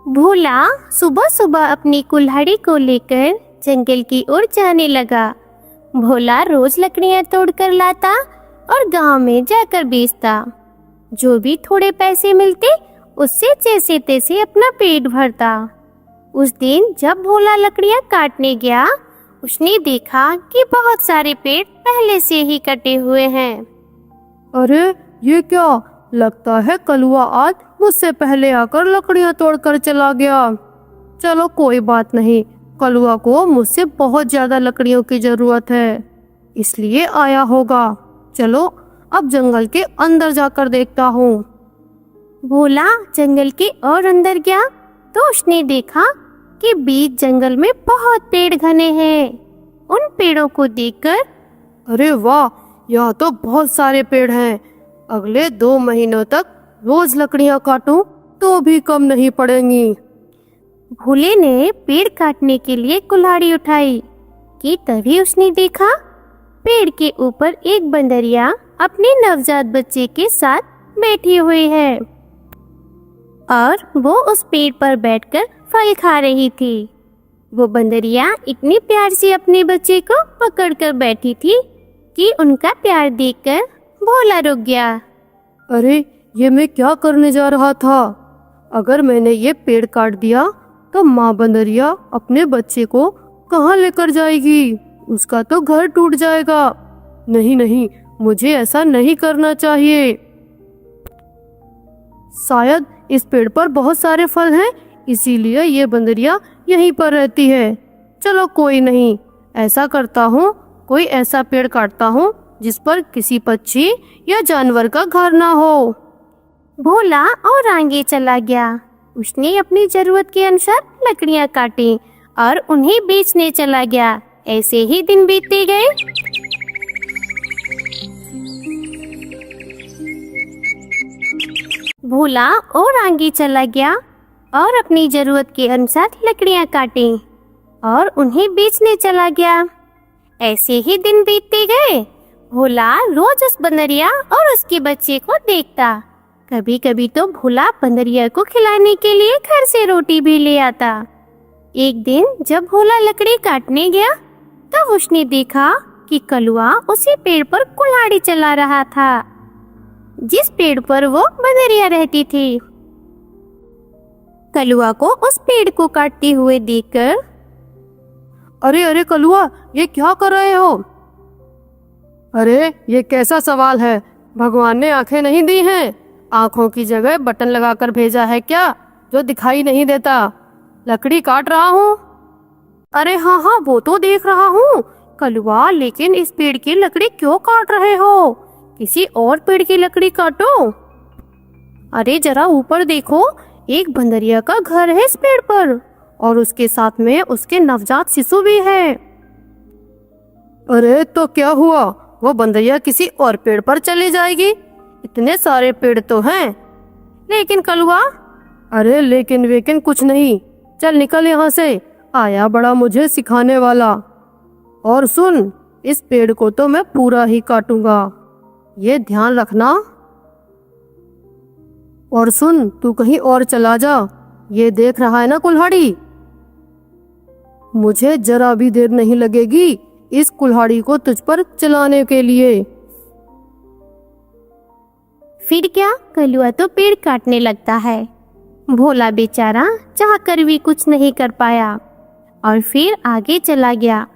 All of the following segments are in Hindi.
भोला सुबह सुबह अपनी कुल्हाड़ी को लेकर जंगल की ओर जाने लगा। भोला रोज लकड़ियां तोड़कर लाता और गांव में जाकर बेचता। जो भी थोड़े पैसे मिलते उससे जैसे तैसे अपना पेट भरता। उस दिन जब भोला लकड़ियां काटने गया, उसने देखा कि बहुत सारे पेड़ पहले से ही कटे हुए हैं। अरे ये क्या, लगता है कलुआ आज मुझसे पहले आकर लकड़ियां तोड़कर चला गया। चलो कोई बात नहीं, कलुआ को मुझसे बहुत ज्यादा लकड़ियों की जरूरत है, इसलिए आया होगा। चलो अब जंगल के अंदर जाकर देखता हूँ। भोला जंगल के और अंदर गया तो उसने देखा कि बीच जंगल में बहुत पेड़ घने हैं। उन पेड़ों को देखकर अरे वाह, यहाँ तो बहुत सारे पेड़ हैं। अगले 2 महीनों तक रोज लकड़ियाँ काटूं तो भी कम नहीं पड़ेंगी। भोले ने पेड़ काटने के लिए कुल्हाड़ी उठाई कि तभी उसने देखा पेड़ के ऊपर एक बंदरिया अपने नवजात बच्चे के साथ बैठी हुई है और वो उस पेड़ पर बैठकर फल खा रही थी। वो बंदरिया इतनी प्यार से अपने बच्चे को पकड़कर बैठी थी कि उनका प्यार देखकर भोला रुक गया। अरे ये मैं क्या करने जा रहा था? अगर मैंने ये पेड़ काट दिया तो माँ बंदरिया अपने बच्चे को कहाँ लेकर जाएगी? उसका तो घर टूट जाएगा। नहीं नहीं, मुझे ऐसा नहीं करना चाहिए। शायद इस पेड़ पर बहुत सारे फल हैं, इसीलिए ये बंदरिया यहीं पर रहती है। चलो कोई नहीं, ऐसा करता हूँ, कोई ऐसा पेड़ काटता हूँ जिस पर किसी पक्षी या जानवर का घर ना हो। भोला और आगे चला गया। उसने अपनी जरूरत के अनुसार लकड़ियां काटी और उन्हें बेचने चला गया। ऐसे ही दिन बीतते गए। भोला और आगे चला गया और अपनी जरूरत के अनुसार लकड़ियां काटी और उन्हें बेचने चला गया। ऐसे ही दिन बीतते गए। भोला रोज उस बंदरिया और उसके बच्चे को देखता। कभी कभी तो भोला बंदरिया को खिलाने के लिए घर से रोटी भी ले आता। एक दिन जब भोला लकड़ी काटने गया तब उसने देखा कि कलुआ उसी पेड़ पर कुल्हाड़ी चला रहा था जिस पेड़ पर वो बंदरिया रहती थी। कलुआ को उस पेड़ को काटते हुए देखकर अरे अरे कलुआ, ये क्या कर रहे हो? अरे ये कैसा सवाल है? भगवान ने आंखें नहीं दी हैं? आंखों की जगह बटन लगाकर भेजा है क्या, जो दिखाई नहीं देता? लकड़ी काट रहा हूँ। अरे हाँ हाँ, वो तो देख रहा हूँ कलुआ, लेकिन इस पेड़ की लकड़ी क्यों काट रहे हो? किसी और पेड़ की लकड़ी काटो। अरे जरा ऊपर देखो, एक बंदरिया का घर है इस पेड़ पर और उसके साथ में उसके नवजात शिशु भी है। अरे तो क्या हुआ, वो बंदरिया किसी और पेड़ पर चली जाएगी? इतने सारे पेड़ तो हैं। लेकिन कलुआ, अरे लेकिन वेकिन कुछ नहीं, चल निकल यहाँ से। आया बड़ा मुझे सिखाने वाला। और सुन, इस पेड़ को तो मैं पूरा ही काटूंगा, ये ध्यान रखना। और सुन, तू कहीं और चला जा। ये देख रहा है ना कुल्हाड़ी? मुझे जरा भी देर नहीं लगेगी इस कुल्हाड़ी को तुझ पर चलाने के लिए। फिर क्या, कलुआ तो पेड़ काटने लगता है। भोला बेचारा चाहकर भी कुछ नहीं कर पाया और फिर आगे चला गया।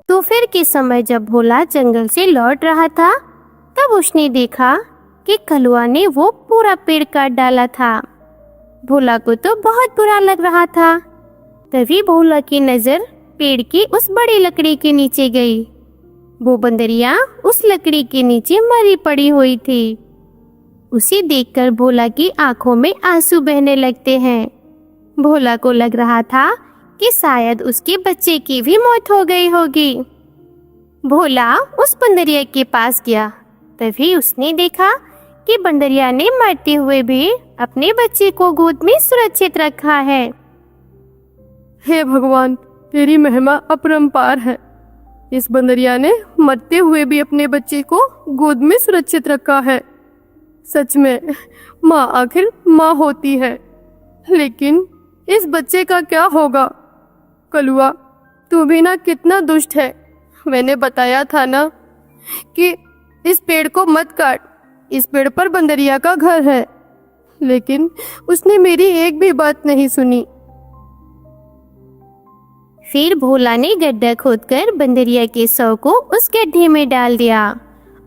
दोपहर के समय जब भोला जंगल से लौट रहा था तब उसने देखा कि कलुआ ने वो पूरा पेड़ काट डाला था। भोला को तो बहुत बुरा लग रहा था। तभी भोला की नजर पेड़ की उस बड़ी लकड़ी के नीचे गई। वो बंदरिया उस लकड़ी के नीचे मरी पड़ी हुई थी। उसे देखकर भोला की आंखों में आंसू बहने लगते हैं। भोला को लग रहा था कि शायद उसके बच्चे की भी मौत हो गई होगी। भोला उस बंदरिया के पास गया। तभी उसने देखा कि बंदरिया ने मरते हुए भी अपने बच्चे को गोद में सुरक्षित रखा है। हे भगवान, तेरी महिमा अपरंपार है। इस बंदरिया ने मरते हुए भी अपने बच्चे को गोद में सुरक्षित रखा है। सच में माँ आखिर माँ होती है। लेकिन इस बच्चे का क्या होगा? कलुआ, तू भी ना कितना दुष्ट है। मैंने बताया था ना कि इस पेड़ को मत काट, इस पेड़ पर बंदरिया का घर है, लेकिन उसने मेरी एक भी बात नहीं सुनी। फिर भोला ने गड्ढा खोदकर बंदरिया के शव को उस गड्ढे में डाल दिया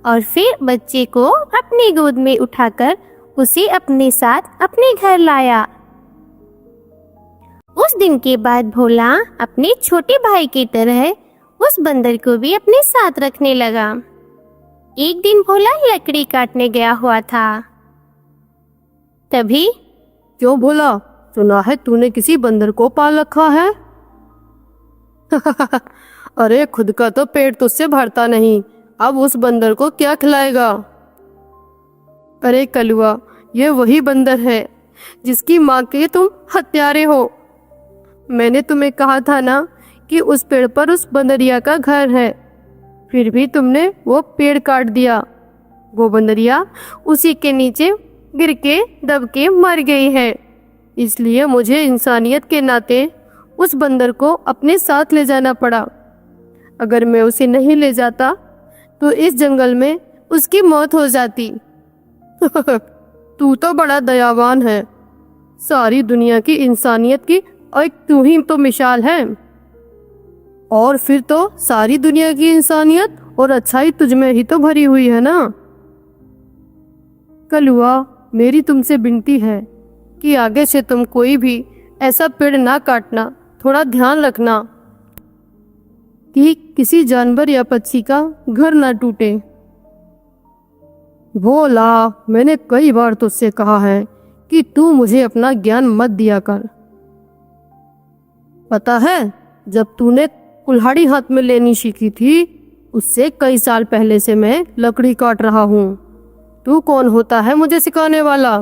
और फिर बच्चे को अपनी गोद में उठाकर उसे अपने साथ अपने घर लाया। उस दिन के बाद भोला अपने छोटे भाई की तरह उस बंदर को भी अपने साथ रखने लगा। एक दिन भोला लकड़ी काटने गया हुआ था। तभी क्यों भोला, सुना है तूने किसी बंदर को पाल रखा है? अरे खुद का तो पेट तुझसे भरता नहीं, अब उस बंदर को क्या खिलाएगा? अरे कलुआ, ये वही बंदर है जिसकी माँ के तुम हत्यारे हो। मैंने तुम्हें कहा था ना कि उस पेड़ पर उस बंदरिया का घर है, फिर भी तुमने वो पेड़ काट दिया। वो बंदरिया उसी के नीचे गिर के दब के मर गई है। इसलिए मुझे इंसानियत के नाते उस बंदर को अपने साथ ले जाना पड़ा। अगर मैं उसे नहीं ले जाता तो इस जंगल में उसकी मौत हो जाती। तू तो बड़ा दयावान है। सारी दुनिया की इंसानियत की एक तू ही तो मिसाल है। और फिर तो सारी दुनिया की इंसानियत और अच्छाई तुझ में ही तो भरी हुई है ना। कलुआ, मेरी तुमसे विनती है कि आगे से तुम कोई भी ऐसा पेड़ ना काटना। थोड़ा ध्यान रखना कि किसी जानवर या पक्षी का घर ना टूटे। भोला, मैंने कई बार तुझसे कहा है कि तू मुझे अपना ज्ञान मत दिया कर। पता है, जब तूने कुल्हाड़ी हाथ में लेनी सीखी थी, उससे कई साल पहले से मैं लकड़ी काट रहा हूँ। तू कौन होता है मुझे सिखाने वाला?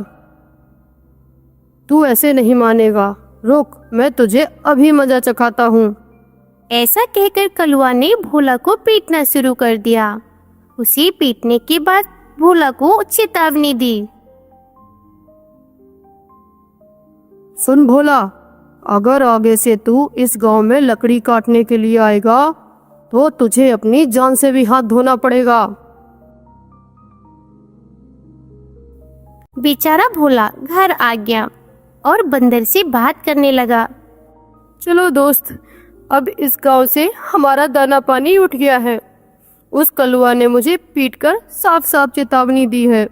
तू ऐसे नहीं मानेगा। रुक, मैं तुझे अभी मजा चखाता हूँ। ऐसा कहकर कलुआ ने भोला को पीटना शुरू कर दिया। उसे पीटने के बाद भोला को चेतावनी दी। सुन भोला, अगर आगे से तू इस गांव में लकड़ी काटने के लिए आएगा तो तुझे अपनी जान से भी हाथ धोना पड़ेगा। बेचारा भोला घर आ गया और बंदर से बात करने लगा। चलो दोस्त, अब इस गांव से हमारा दाना पानी उठ गया है। उस कलुआ ने मुझे पीटकर साफ साफ चेतावनी दी है।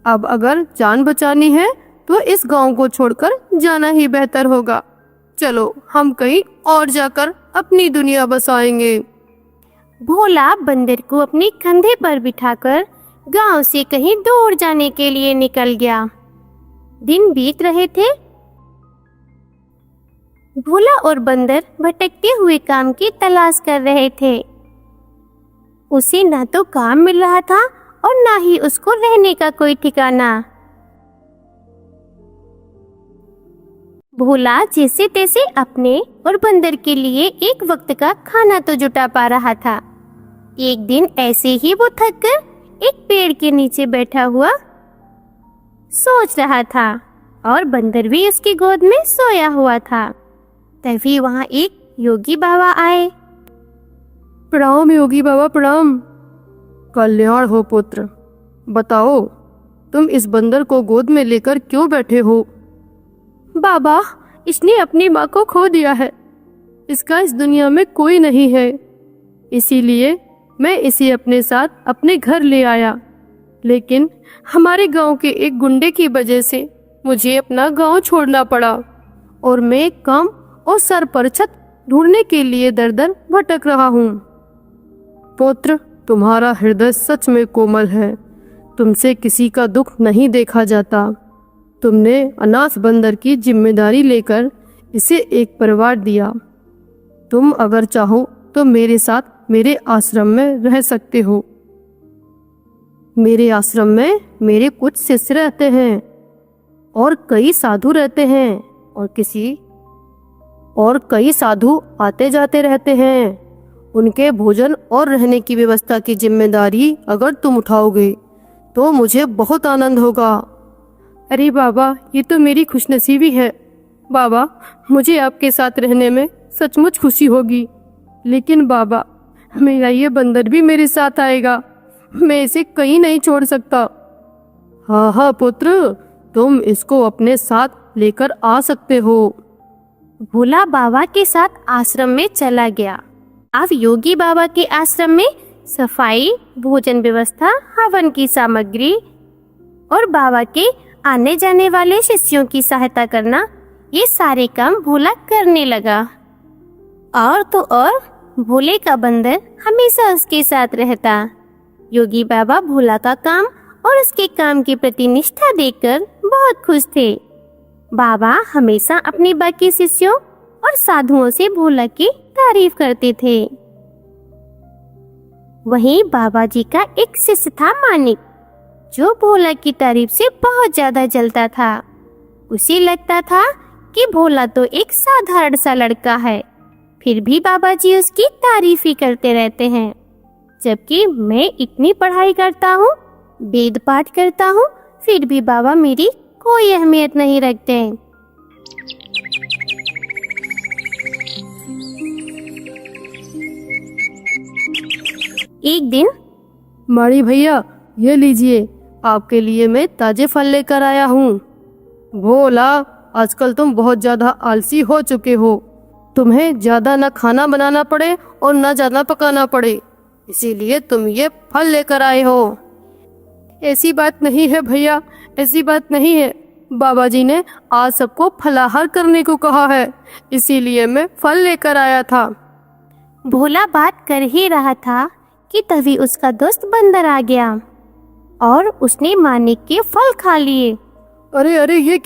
अब अगर जान बचानी है तो इस गांव को छोड़कर जाना ही बेहतर होगा। चलो, हम कहीं और जाकर अपनी दुनिया बसाएंगे। भोला बंदर को अपने कंधे पर बिठाकर गांव से कहीं दूर जाने के लिए निकल गया। दिन बीत रहे थे। भोला और बंदर भटकते हुए काम की तलाश कर रहे थे। उसे ना तो काम मिल रहा था और ना ही उसको रहने का कोई ठिकाना। भोला जैसे तैसे अपने और बंदर के लिए एक वक्त का खाना तो जुटा पा रहा था। एक दिन ऐसे ही वो थक कर एक पेड़ के नीचे बैठा हुआ सोच रहा था और बंदर भी उसकी गोद में सोया हुआ था। तभी वहां एक योगी बाबा आए। प्रणाम योगी बाबा, प्रणाम। कल्याण हो पुत्र। बताओ, तुम इस बंदर को गोद में लेकर क्यों बैठे हो? बाबा, इसने अपनी माँ को खो दिया है। इसका इस दुनिया में कोई नहीं है, इसीलिए मैं इसे अपने साथ अपने घर ले आया। लेकिन हमारे गांव के एक गुंडे की वजह से मुझे अपना गांव छोड़ना पड़ा और मैं काम और सर पर छत ढूंढने के लिए दर दर भटक रहा हूँ। पुत्र, तुम्हारा हृदय सच में कोमल है। तुमसे किसी का दुख नहीं देखा जाता। तुमने अनाथ बंदर की जिम्मेदारी लेकर इसे एक परिवार दिया। तुम अगर चाहो तो मेरे साथ मेरे आश्रम में रह सकते हो। मेरे आश्रम में मेरे कुछ शिष्य रहते हैं और कई साधु रहते हैं और कई साधु आते जाते रहते हैं उनके भोजन और रहने की व्यवस्था की जिम्मेदारी अगर तुम उठाओगे तो मुझे बहुत आनंद होगा। अरे बाबा, ये तो मेरी खुशनसीबी है। बाबा, मुझे आपके साथ रहने में सचमुच खुशी होगी। लेकिन बाबा, मेरा ये बंदर भी मेरे साथ आएगा। मैं इसे कहीं नहीं छोड़ सकता। हाँ हाँ पुत्र, तुम इसको अपने साथ लेकर आ सकते हो। भोला बाबा के साथ आश्रम में चला गया। अब योगी बाबा के आश्रम में सफाई, भोजन व्यवस्था, हवन की सामग्री और बाबा के आने जाने वाले शिष्यों की सहायता करना, ये सारे काम भोला करने लगा। और तो और भोले का बंदर हमेशा उसके साथ रहता। योगी बाबा भोला का काम और उसके काम के प्रति निष्ठा देखकर बहुत खुश थे। बाबा हमेशा अपने बाकी शिष्यों और साधुओं से भोला की तारीफ करते थे। वहीं बाबा जी का एक शिष्य था मानिक, जो भोला की तारीफ से बहुत ज्यादा जलता था। उसे लगता था कि भोला तो एक साधारण सा लड़का है, फिर भी बाबा जी उसकी तारीफ ही करते रहते हैं, जबकि मैं इतनी पढ़ाई करता हूँ, वेद पाठ करता हूँ, फिर भी बाबा मेरी कोई अहमियत नहीं रखते। एक दिन, माड़ी भैया, ये लीजिए, आपके लिए मैं ताजे फल लेकर आया हूँ। भोला, आजकल तुम बहुत ज्यादा आलसी हो चुके हो। तुम्हें ज्यादा न खाना बनाना पड़े और न ज्यादा पकाना पड़े, इसीलिए तुम ये फल लेकर आए हो। ऐसी बात नहीं है भैया, ऐसी बात नहीं है। बाबा जी ने आज सबको फलाहार करने को कहा है, इसीलिए मैं फल लेकर आया था। भोला बात कर ही रहा था कि तभी उसका दोस्त बंदर आ गया और उसने मानिक के फल खा लिए। अरे अरे, ये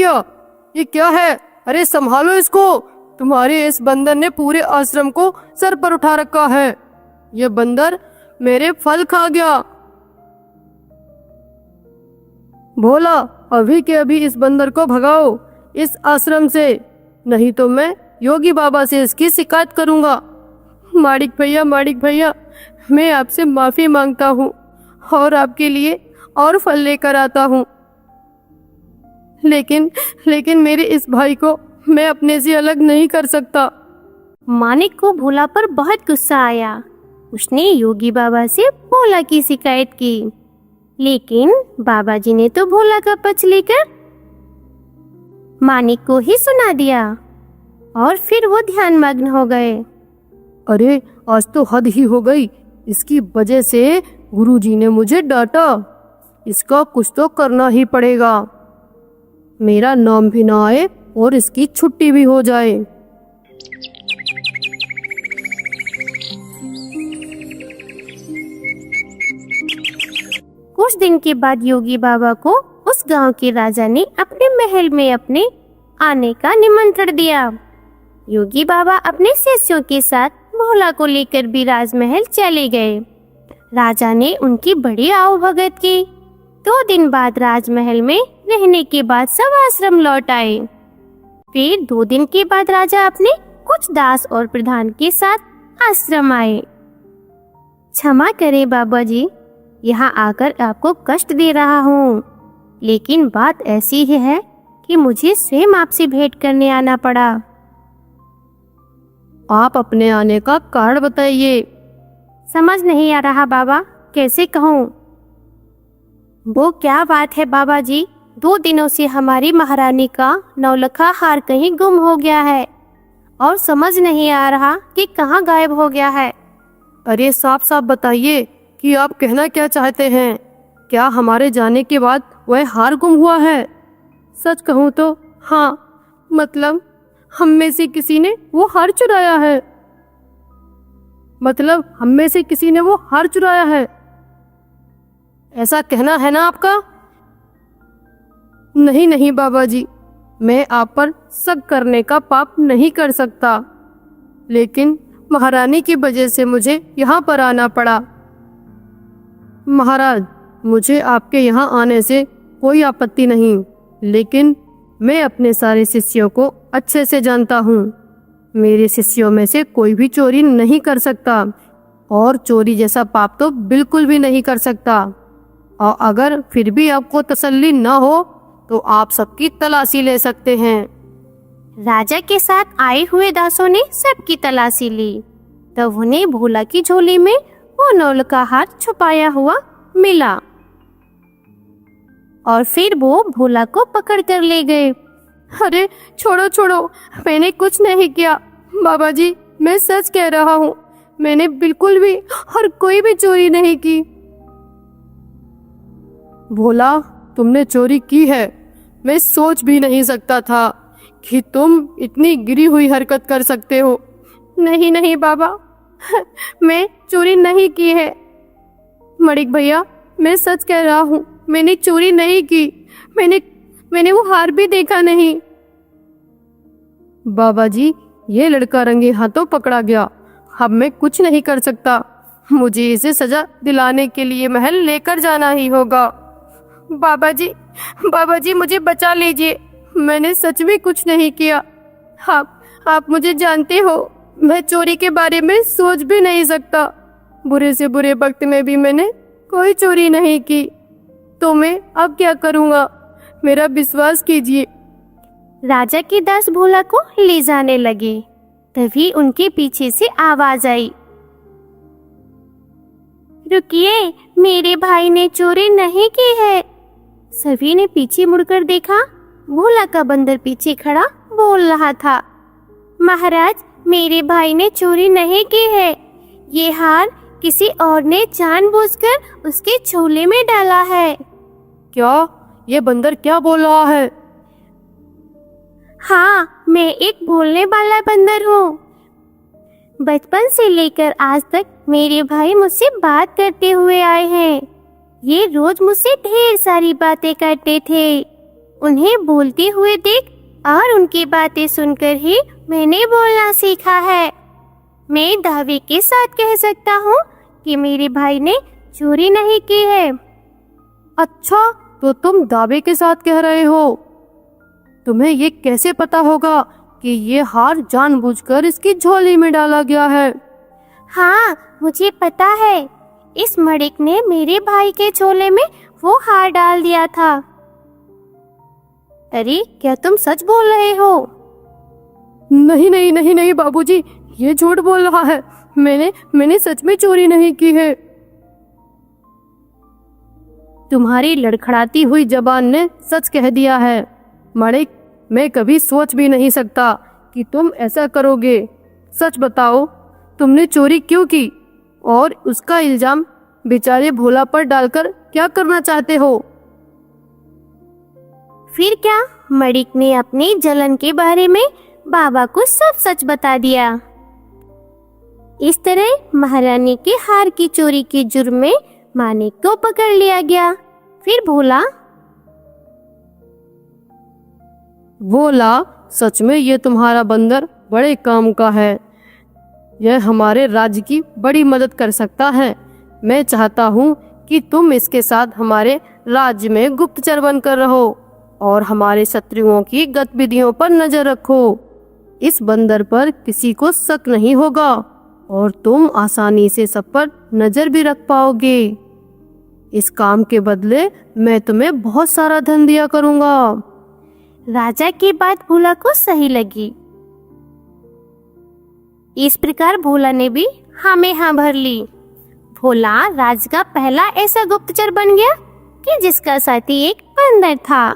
क्या है? अरे संभालो इसको, तुम्हारे इस बंदर ने पूरे आश्रम को सर पर उठा रखा है। ये बंदर मेरे फल खा गया। भोला, अभी के अभी इस बंदर को भगाओ इस आश्रम से, नहीं तो मैं योगी बाबा से इसकी शिकायत करूंगा। माणिक भैया, मैं आपसे माफी मांगता हूँ और आपके लिए और फल लेकर आता हूँ। लेकिन मेरे इस भाई को मैं अपने से अलग नहीं कर सकता। मानिक को भोला पर बहुत गुस्सा आया। उसने योगी बाबा से भोला की शिकायत की, लेकिन बाबा जी ने तो भोला का पक्ष लेकर मानिक को ही सुना दिया और फिर वो ध्यानमग्न हो गए। अरे आज तो हद ही हो गई, इसकी वजह से गुरुजी ने मुझे डांटा। इसका कुछ तो करना ही पड़ेगा, मेरा नाम भी ना आए और इसकी छुट्टी भी हो जाए। कुछ दिन के बाद योगी बाबा को उस गांव के राजा ने अपने महल में अपने आने का निमंत्रण दिया। योगी बाबा अपने शिष्यों के साथ भोला को लेकर भी राजमहल चले गए। राजा ने उनकी बड़ी आवभगत की। 2 दिन बाद राजमहल में रहने के बाद सब आश्रम लौट आए। फिर 2 दिन के बाद राजा अपने कुछ दास और प्रधान के साथ आश्रम आए। क्षमा करें बाबा जी, यहाँ आकर आपको कष्ट दे रहा हूँ, लेकिन बात ऐसी ही है कि मुझे स्वयं आपसे भेंट करने आना पड़ा। आप अपने आने का कारण बताइए। समझ नहीं आ रहा बाबा, कैसे कहूँ? वो क्या बात है बाबा जी, 2 दिनों से हमारी महारानी का नौलखा हार कहीं गुम हो गया है और समझ नहीं आ रहा कि कहाँ गायब हो गया है। अरे साफ साफ बताइए कि आप कहना क्या चाहते हैं। क्या हमारे जाने के बाद वह हार गुम हुआ है? सच कहूँ तो हाँ, मतलब हम में से किसी ने वो हार चुराया है। ऐसा कहना है ना आपका? नहीं बाबा जी, मैं आप पर शक करने का पाप नहीं कर सकता, लेकिन महारानी की वजह से मुझे यहाँ पर आना पड़ा। महाराज, मुझे आपके यहाँ आने से कोई आपत्ति नहीं, लेकिन मैं अपने सारे शिष्यों को अच्छे से जानता हूँ। मेरे शिष्यों में से कोई भी चोरी नहीं कर सकता, और चोरी जैसा पाप तो बिल्कुल भी नहीं कर सकता। और अगर फिर भी आपको तसल्ली न हो तो आप सबकी तलाशी ले सकते हैं। राजा के साथ आए हुए दासों ने सबकी तलाशी ली। तब उन्हें भोला की झोली में वो नौलखा हार छुपाया हुआ मिला और फिर वो भोला को पकड़ कर ले गए। अरे छोड़ो छोड़ो, मैंने कुछ नहीं किया। बाबा जी, मैं सच कह रहा हूँ, मैंने बिल्कुल भी और कोई भी चोरी नहीं की। भोला, तुमने चोरी की है। मैं सोच भी नहीं सकता था कि तुम इतनी गिरी हुई हरकत कर सकते हो। नहीं नहीं बाबा, मैं चोरी नहीं की है। मणिक भैया, मैं सच कह रहा हूँ, मैंने चोरी नहीं की। मैंने वो हार भी देखा नहीं। बाबा जी, ये लड़का रंगे हाथों पकड़ा गया। अब मैं कुछ नहीं कर सकता। मुझे इसे सजा दिलाने के लिए महल लेकर जाना ही होगा। बाबा जी मुझे बचा लीजिए। मैंने सच में कुछ नहीं किया। आप मुझे जानते हो, मैं चोरी के बारे में सोच भी नहीं सकता। बुरे से बुरे वक्त में भी मैंने कोई चोरी नहीं की। तो मैं अब क्या करूँगा? मेरा विश्वास कीजिए। राजा के दास भोला को ले जाने लगे। तभी उनके पीछे से आवाज आई, रुकिए, मेरे भाई ने चोरी नहीं की है। सभी ने पीछे मुड़कर देखा। भोला का बंदर पीछे खड़ा बोल रहा था, महाराज, मेरे भाई ने चोरी नहीं की है। ये हार किसी और ने जानबूझकर उसके झोले में डाला है। क्या? ये बंदर क्या बोल रहा है? हाँ, मैं एक बोलने वाला बंदर हूँ। बचपन से लेकर आज तक मेरे भाई मुझसे बात करते हुए आए हैं। ये रोज मुझसे ढेर सारी बातें करते थे। उन्हें बोलते हुए देख और उनकी बातें सुनकर ही मैंने बोलना सीखा है। मैं दावे के साथ कह सकता हूँ कि मेरे भाई ने चोरी नहीं की है। अच्छा, तो तुम दावे के साथ कह रहे हो? तुम्हें ये कैसे पता होगा कि ये हार जानबूझकर इसकी झोली में डाला गया है? हाँ, मुझे पता है। इस मड़िक ने मेरे भाई के झोले में वो हार डाल दिया था। अरे, क्या तुम सच बोल रहे हो? नहीं बाबूजी, ये झूठ बोल रहा है। मैंने सच में चोरी नहीं की है। तुम्हारी लड़खड़ाती हुई जबान ने सच कह दिया है। मणिक, मैं कभी सोच भी नहीं सकता कि तुम ऐसा करोगे। सच बताओ, तुमने चोरी क्यों की और उसका इल्जाम बेचारे भोला पर डालकर क्या करना चाहते हो? फिर क्या, मड़िक ने अपनी जलन के बारे में बाबा को सब सच बता दिया। इस तरह महारानी के हार की चोरी के जुर्म में मानिक को पकड़ लिया गया। फिर भोला, सच में ये तुम्हारा बंदर बड़े काम का है। यह हमारे राज्य की बड़ी मदद कर सकता है। मैं चाहता हूँ कि तुम इसके साथ हमारे राज्य में गुप्तचर बनकर रहो और हमारे शत्रुओं की गतिविधियों पर नजर रखो। इस बंदर पर किसी को शक नहीं होगा और तुम आसानी से सब पर नजर भी रख पाओगे। इस काम के बदले मैं तुम्हें बहुत सारा धन दिया करूँगा। राजा की बात भोला को सही लगी। इस प्रकार भोला ने भी हाँ में हाँ भर ली। भोला राज्य का पहला ऐसा गुप्तचर बन गया कि जिसका साथी एक बंदर था।